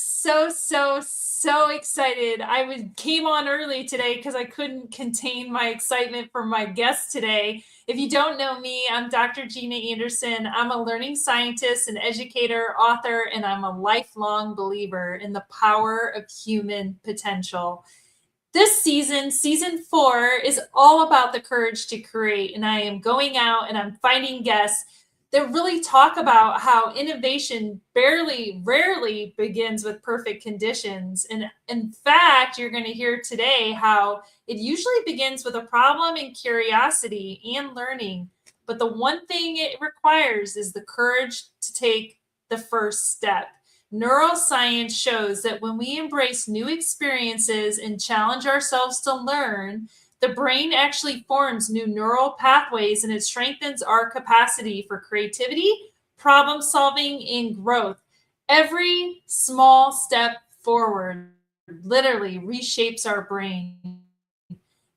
so excited. Came on early today because I couldn't contain my excitement for my guest today. If you don't know me, I'm Dr. Gina Anderson. I'm a learning scientist, an educator, author, and I'm a lifelong believer in the power of human potential. This season 4, is all about the courage to create. And I am going out and I'm finding guests that really talk about how innovation rarely begins with perfect conditions. And in fact, you're going to hear today how it usually begins with a problem and curiosity and learning. But the one thing it requires is the courage to take the first step. Neuroscience shows that when we embrace new experiences and challenge ourselves to learn, the brain actually forms new neural pathways and it strengthens our capacity for creativity, problem solving, and growth. Every small step forward literally reshapes our brain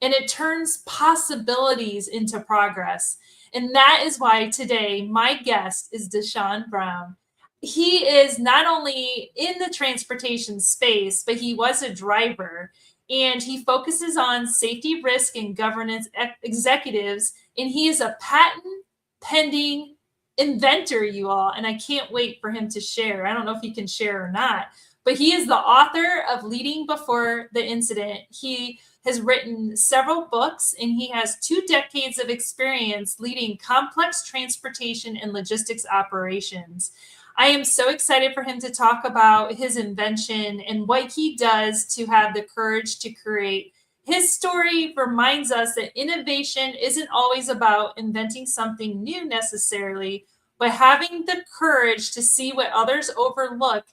and it turns possibilities into progress. And that is why today my guest is DeShon Brown. He is not only in the transportation space, but he was a driver and he focuses on safety, risk, and governance executives. And he is a patent pending inventor, you all. And I can't wait for him to share. I don't know if he can share or not, but he is the author of Leading Before the Incident. He has written several books and he has 2 decades of experience leading complex transportation and logistics operations. I am so excited for him to talk about his invention and what he does to have the courage to create. His story reminds us that innovation isn't always about inventing something new necessarily, but having the courage to see what others overlook,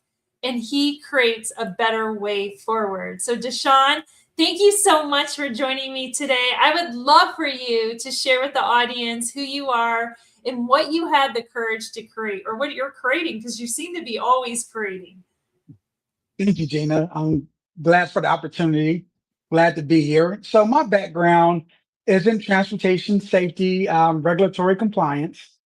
and he creates a better way forward. So DeShon, thank you so much for joining me today. I would love for you to share with the audience who you are and what you had the courage to create or what you're creating, because you seem to be always creating. Thank you, Gina. I'm glad for the opportunity. Glad to be here. So my background is in transportation safety, regulatory compliance,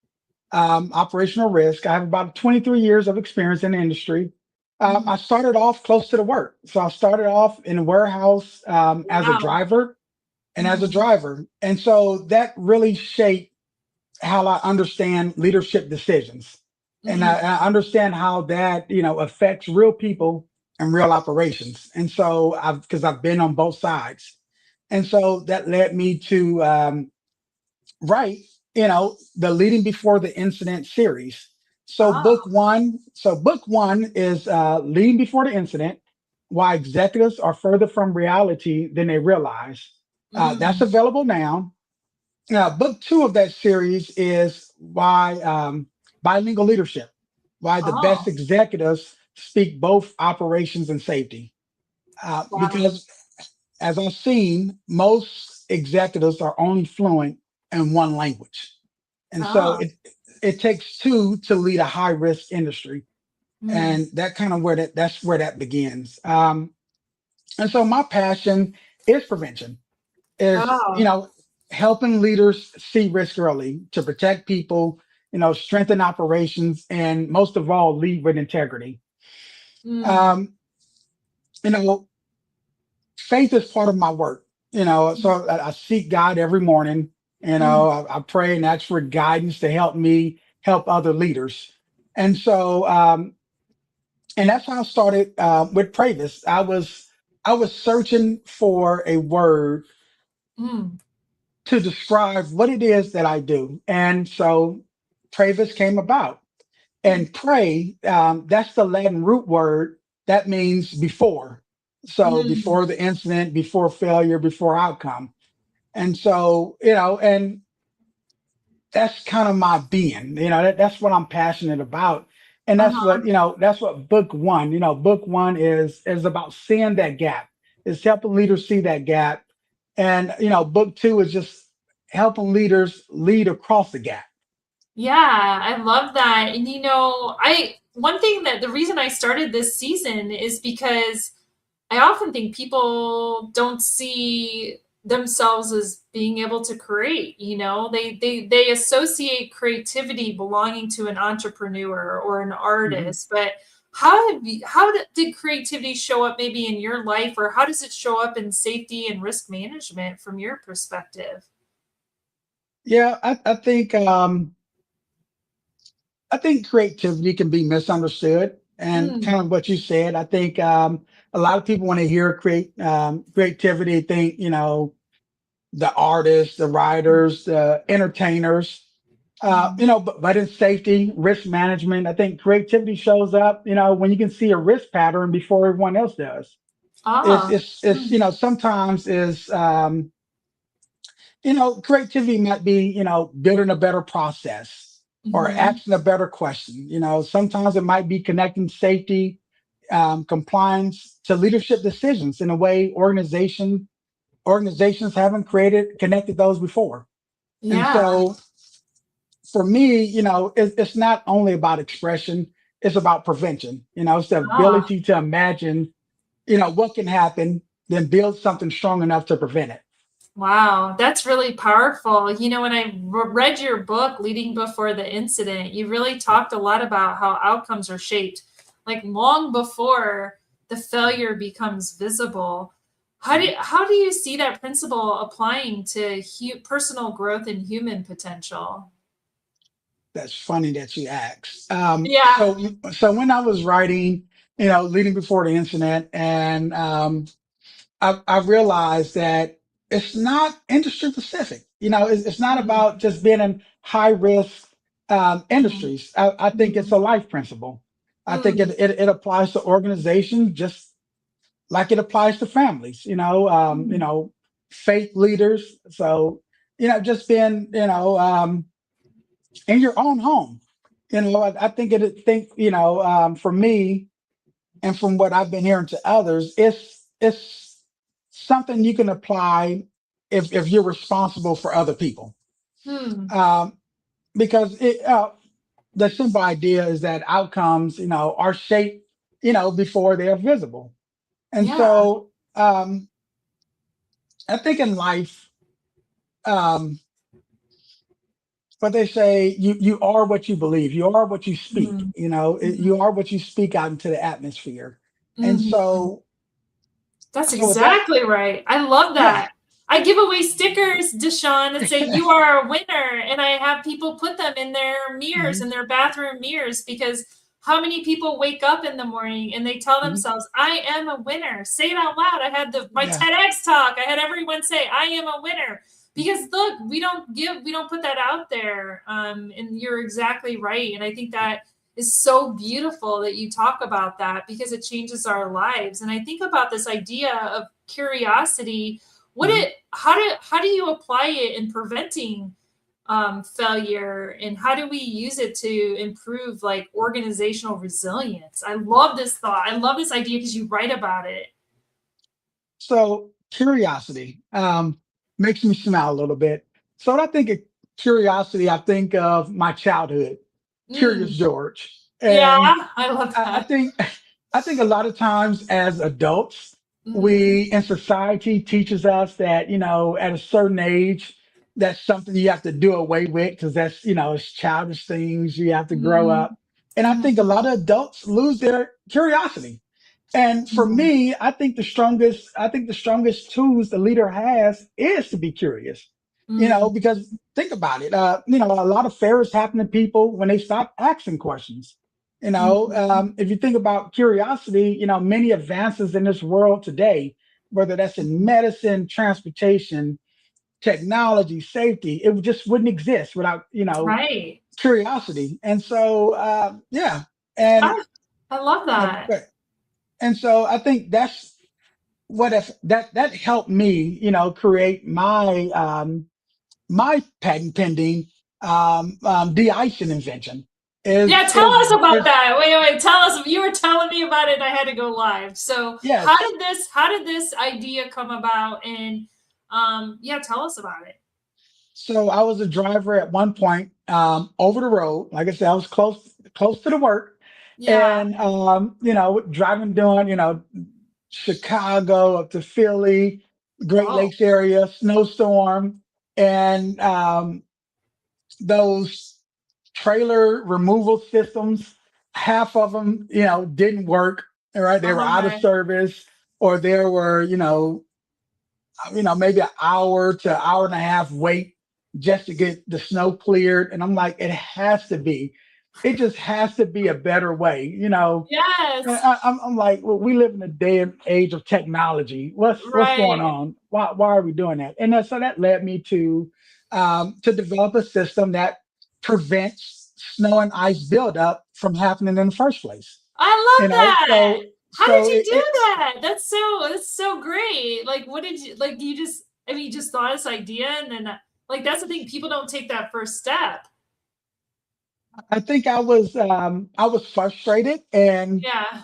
operational risk. I have about 23 years of experience in the industry. I started off close to the work. So I started off in a warehouse as a Wow. driver and as a driver. And so that really shaped how I understand leadership decisions. And Mhm. I understand how that, affects real people and real operations. And so because I've been on both sides. And so that led me to write, the Leading Before the Incident series. Oh. So book one is Leading Before the Incident, Why Executives Are Further from Reality Than They Realize. That's Mm. available now. Book two of that series is why bilingual leadership, why the best Oh. executives speak both operations and safety. Wow. Because as I've seen, most executives are only fluent in one language. And so Oh. it takes two to lead a high risk industry. Mm. And that kind of that's where that begins. And so my passion is prevention is, Oh. helping leaders see risk early to protect people, strengthen operations, and most of all, lead with integrity. Mm. Um, you know, Faith is part of my work, so I seek God every morning. Mm. I pray and ask for guidance to help me help other leaders. And so, and that's how I started with Pravis. I was searching for a word Mm. to describe what it is that I do. And so Pravis came about. And pray, that's the Latin root word that means before. So Mm. before the incident, before failure, before outcome. And so, and that's kind of my being, that's what I'm passionate about. And Uh-huh. that's what book one, book one is about seeing that gap. It's helping leaders see that gap. And, book two is just helping leaders lead across the gap. Yeah, I love that. And I one thing that the reason I started this season is because I often think people don't see themselves as being able to create, they associate creativity belonging to an entrepreneur or an Mhm. artist, but How did creativity show up maybe in your life, or how does it show up in safety and risk management from your perspective? Yeah, I think creativity can be misunderstood, and kind Mm, of what you said. I think a lot of people when they hear creativity think the artists, the writers, the entertainers. mm. But in safety, risk management, I think creativity shows up, when you can see a risk pattern before everyone else does. Ah, It's sometimes is, creativity might be, building a better process or mhm. asking a better question. Sometimes it might be connecting safety, compliance to leadership decisions in a way organizations haven't connected those before. And Yeah. so for me, it's not only about expression, it's about prevention. It's the Ah, ability to imagine, what can happen, then build something strong enough to prevent it. wow, that's really powerful. When I read your book, Leading Before the Incident, you really talked a lot about how outcomes are shaped, like long before the failure becomes visible. How do you see that principle applying to personal growth and human potential? That's funny that you asked. Yeah. So when I was writing, leading before the incident, and I realized that it's not industry specific. It's not Mm, about just being in high risk mm, industries. I think it's mhm, a life principle. I think mm, it applies to organizations just like it applies to families. mm, Faith leaders. So just being in your own home. I think for me and from what I've been hearing to others, it's something you can apply if you're responsible for other people. mm. Um, because the simple idea is that outcomes, are shaped, before they are visible. And Yeah. so I think in life, um, what they say, you are what you believe, you are what you speak. Mm, You mhm, are what you speak out into the atmosphere. And mhm. so, That's so with that, exactly right. I love yeah. that. I give away stickers, DeShon, that say you are a winner, and I have people put them in their mirrors, Mhm, in their bathroom mirrors, because how many people wake up in the morning and they tell mhm, themselves, "I am a winner." Say it out loud. I had my yeah. TEDx talk. I had everyone say, "I am a winner." Because look, we don't put that out there. And you're exactly right. And I think that is so beautiful that you talk about that because it changes our lives. And I think about this idea of curiosity. Mhm. How do you apply it in preventing failure, and how do we use it to improve like organizational resilience? I love this thought. I love this idea because you write about it. So curiosity makes me smile a little bit. So when I think of curiosity, I think of my childhood, Curious Mm, George, yeah, and I love I that. think I think a lot of times as adults, Hmm. we in society teaches us that at a certain age, that's something you have to do away with because that's it's childish things you have to grow Hmm. up. And I think a lot of adults lose their curiosity. And for Hmm. me, I think the strongest tools the leader has is to be curious. Hmm. Because think about it. A lot of failures happen to people when they stop asking questions. Hmm. If you think about curiosity, many advances in this world today, whether that's in medicine, transportation, technology, safety, just wouldn't exist without, Right. curiosity. And so, yeah. And, I, I love that. but and so I think that's what if that helped me, create my patent pending de-icing invention. Yeah, Is tell is us about is that. Wait. Tell us. You were telling me about it, and I had to go live. So, Yes. how did this idea come about? And yeah, tell us about it. So I was a driver at one point, over the road. Like I said, I was close to the work, Yeah. and driving doing Chicago up to Philly, Great Oh. Lakes area, snowstorm, and those trailer removal systems. half of them, didn't work. All right, they were out of Okay. service, or there were, maybe an hour to hour and a half wait just to get the snow cleared. And I'm like, it just has to be a better way, And Yes. I'm like, well, we live in a day and age of technology. What's going Right. on? Why are we doing that? And so that led me to develop a system that prevents snow and ice buildup from happening in the first place. I love that. So How did so you it, do it that? That's so great. Like, what did you like? You just, I mean, you just thought this idea, and then like that's the thing. People don't take that first step. I think I was frustrated, and Yeah.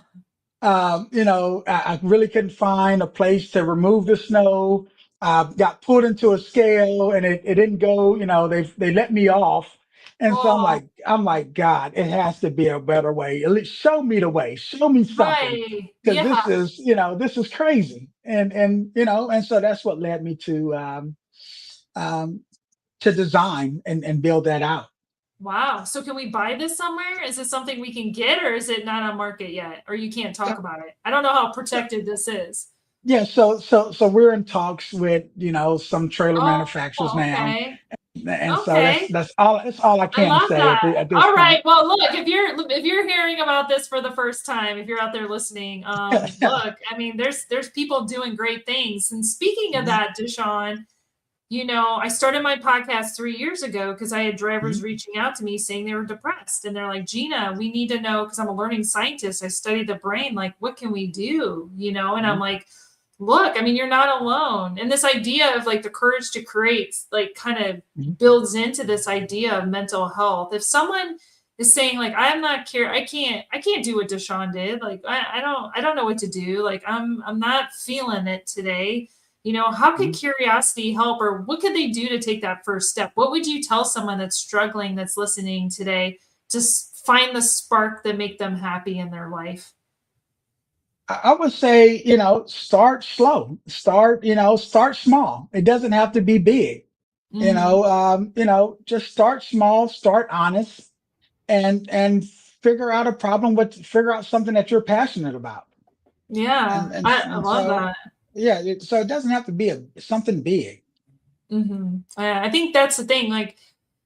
I really couldn't find a place to remove the snow. Got pulled into a scale, and it didn't go. They let me off, and so Oh, I'm like, God, it has to be a better way. At least show me the way. Show me something, right. because Yeah. this is crazy. And so that's what led me um, to design and build that out. Wow. So can we buy this somewhere? Is this something we can get, or is it not on market yet? Or you can't talk about it? I don't know how So, protected this is. Yeah, so we're in talks with some trailer manufacturers Oh, now, okay. and so that's Okay. that's all that's all I I can love say that. at this All point. right. Well, look, if you're hearing about this for the first time, if you're out there listening, look, I mean, there's people doing great things. And speaking of Mhm, that, DeShon, I started my podcast 3 years ago because I had drivers mhm, reaching out to me saying they were depressed. And they're like, Gina, we need to know because I'm a learning scientist. I study the brain. Like, what can we do? And I'm mhm, like, look, I mean, you're not alone. And this idea of like the courage to create, like, kind of mhm. builds into this idea of mental health. If someone is saying like, I'm not care, I can't do what DeShon did. Like, I don't know what to do. Like, I'm not feeling it today. How could Mhm. curiosity help, or what could they do to take that first step? What would you tell someone that's struggling, that's listening today, to find the spark that make them happy in their life? I would say, start slow. Start small. It doesn't have to be big. Hmm. Just start small, start honest, and figure out something that you're passionate about. Yeah, And and I and love so that. yeah, so it doesn't have to be something big. I think that's the thing. Like,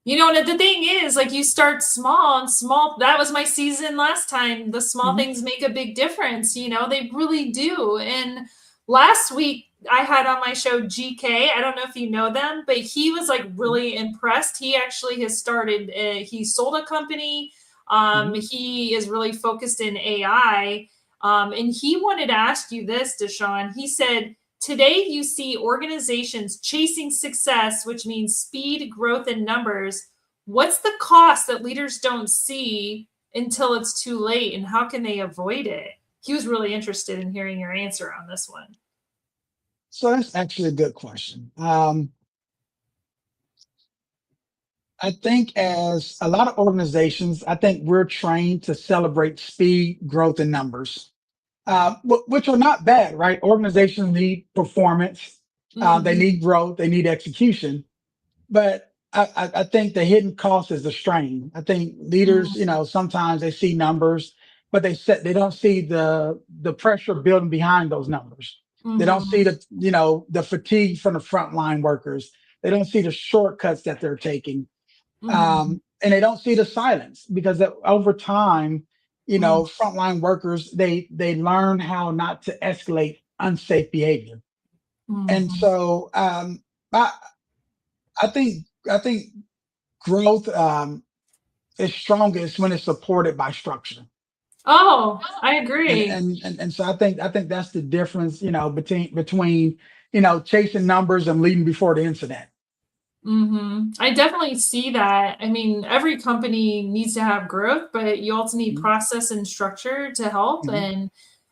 and the thing is, like, you start small and small. That was my season last time. The small Mhm, things make a big difference. They really do. And last week, I had on my show GK. I don't know if you know them, but he was like mhm, really impressed. He actually has started, he sold a company. mhm. He is really focused in AI. And he wanted to ask you this, DeShon. He said, today, you see organizations chasing success, which means speed, growth, and numbers. What's the cost that leaders don't see until it's too late, and how can they avoid it? He was really interested in hearing your answer on this one. So that's actually a good question. I think as a lot of organizations, I think we're trained to celebrate speed, growth, and numbers, which are not bad, right? Organizations need performance, they Hmm. need growth, they need execution. But I think the hidden cost is the strain. I think leaders, sometimes they see numbers, but they don't see the pressure building behind those numbers. They don't see Hmm. the fatigue from the frontline workers. They don't see the shortcuts that they're taking, Hmm. and they don't see the silence because over time, Hmm. frontline workers they learn how not to escalate unsafe behavior, and Hmm. so I I think growth is strongest when it's supported by structure. Oh, I And agree. and and, and so I think that's the difference, between chasing numbers and leading before the incident. I definitely see that. I mean, every company needs to have growth, but you also need Mhm, process and structure to help. mhm.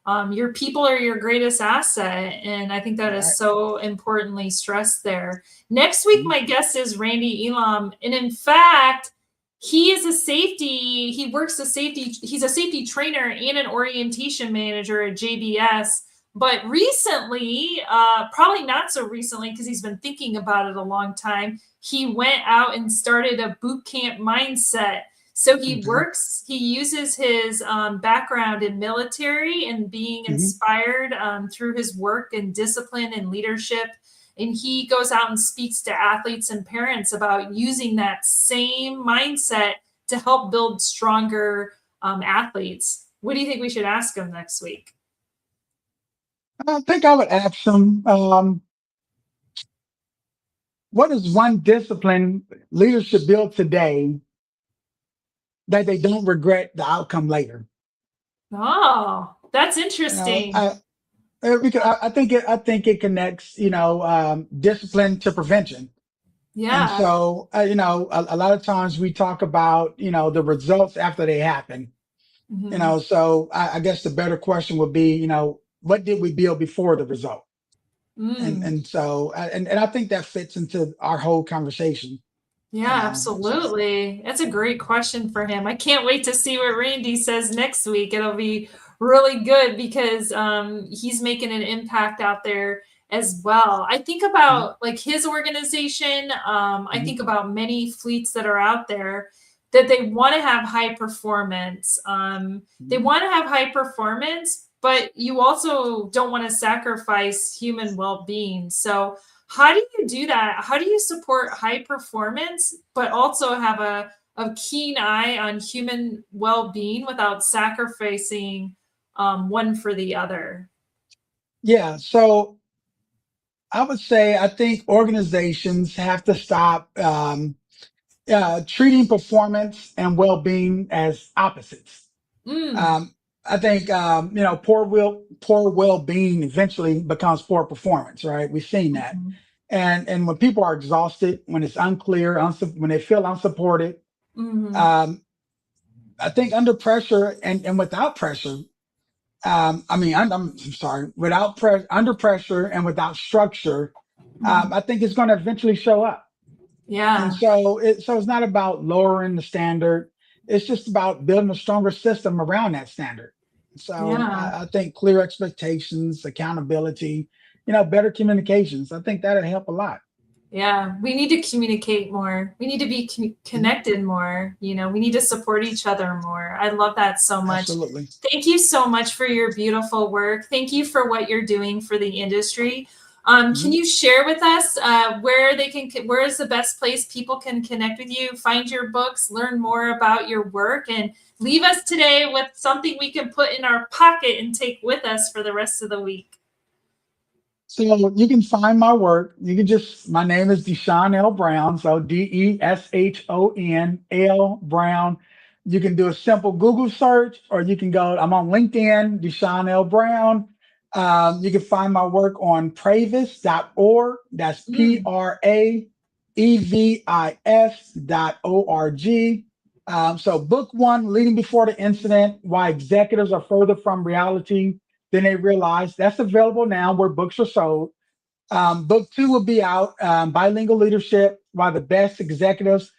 And your people are your greatest asset. And I think that is Right. so importantly stressed there. Next week, Mhm, my guest is Randy Elam. And in fact, he is a safety, he works a safety, he's a safety trainer and an orientation manager at JBS. But recently, probably not so recently because he's been thinking about it a long time, he went out and started a boot camp mindset. So he Okay. uses his background in military and being Mhm. inspired through his work and discipline and leadership. And he goes out and speaks to athletes and parents about using that same mindset to help build stronger athletes. What do you think we should ask him next week? I think I would ask them, what is one discipline leaders should build today that they don't regret the outcome later? Oh, that's You know, interesting. because I think it connects, discipline to prevention. And Yeah. so, a lot of times we talk about, the results after they happen. Mhm. So I guess the better question would be, what did we build before the result? Mm. And so, and I think that fits into our whole conversation. Yeah, So absolutely. That's a great question for him. I can't wait to see what Randy says next week. It'll be really good because he's making an impact out there as well. I think mhm, about like his organization. I mhm, think about many fleets that are out there that they want to have high performance. They mhm. want to have high performance, but you also don't want to sacrifice human well-being. So how do you do that? How do you support high performance, but also have a keen eye on human well being without sacrificing one for the other? Yeah. So I would say I think organizations have to stop treating performance and well-being as opposites. Mm. Um, I think poor well-being eventually becomes poor performance, right? We've seen that. Mhm. And when people are exhausted, when it's unclear, when they feel unsupported, Mhm. um, I think under pressure and without pressure, I'm sorry, under pressure and without structure, Mhm. I think it's going to eventually show up. And Yeah. so it's not about lowering the standard. It's just about building a stronger system around that standard. So Yeah. I think clear expectations, accountability, better communications. I think that'd help a lot. Yeah, we need to communicate more. We need to be Mhm. connected more. We need to support each other more. I love that so much. Absolutely. Thank you so much for your beautiful work. Thank you for what you're doing for the industry. Can Mhm. you share with us where is the best place people can connect with you, find your books, learn more about your work, and leave us today with something we can put in our pocket and take with us for the rest of the week? So you can find my work. My name is DeShon L. Brown. So DeShon L. Brown. You can do a simple Google search, or you can I'm on LinkedIn, DeShon L. Brown. You can find my work on pravis.org. That's Mm. praevis.org. So book one, Leading Before the Incident, Why Executives Are Further from Reality Then They Realize. That's available now where books are sold. Book two will be out, Bilingual Leadership, Why the Best Executives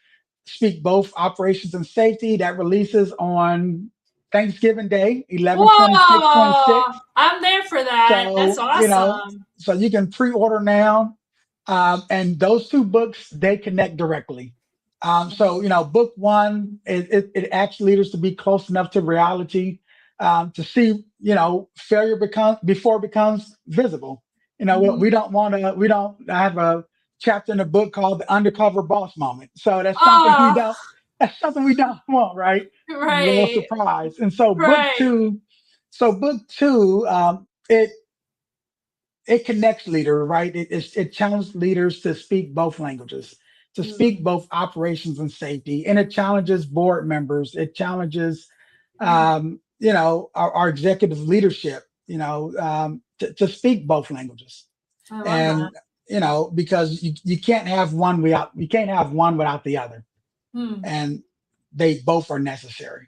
Speak Both Operations and Safety. That releases on Thanksgiving Day, 11/26/26. Whoa! I'm there for that. That's So, awesome. so you can pre-order now. And those two books, they connect directly. So, book one, it asks leaders to be close enough to reality, to see, failure before it becomes visible. Mhm. We don't I have a chapter in the book called the undercover boss moment. So Oh, that's something we don't want, right? Little right, surprise. And so right. book two, it connects leaders, right? It challenges leaders to speak both languages, to speak Mm, both operations and safety, and it challenges board members. It challenges, mm. our executive leadership, to speak both languages, I love that. and because you can't have one without the other, Hmm. and they both are necessary.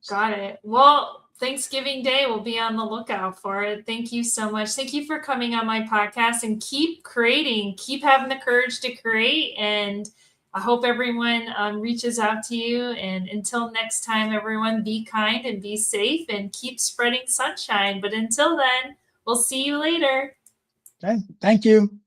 Got it. Well, Thanksgiving Day, we'll be on the lookout for it. Thank you so much. Thank you for coming on my podcast and keep creating, keep having the courage to create. And I hope everyone reaches out to you. And until next time, everyone, be kind and be safe and keep spreading sunshine. But until then, we'll see you later. Okay, thank you.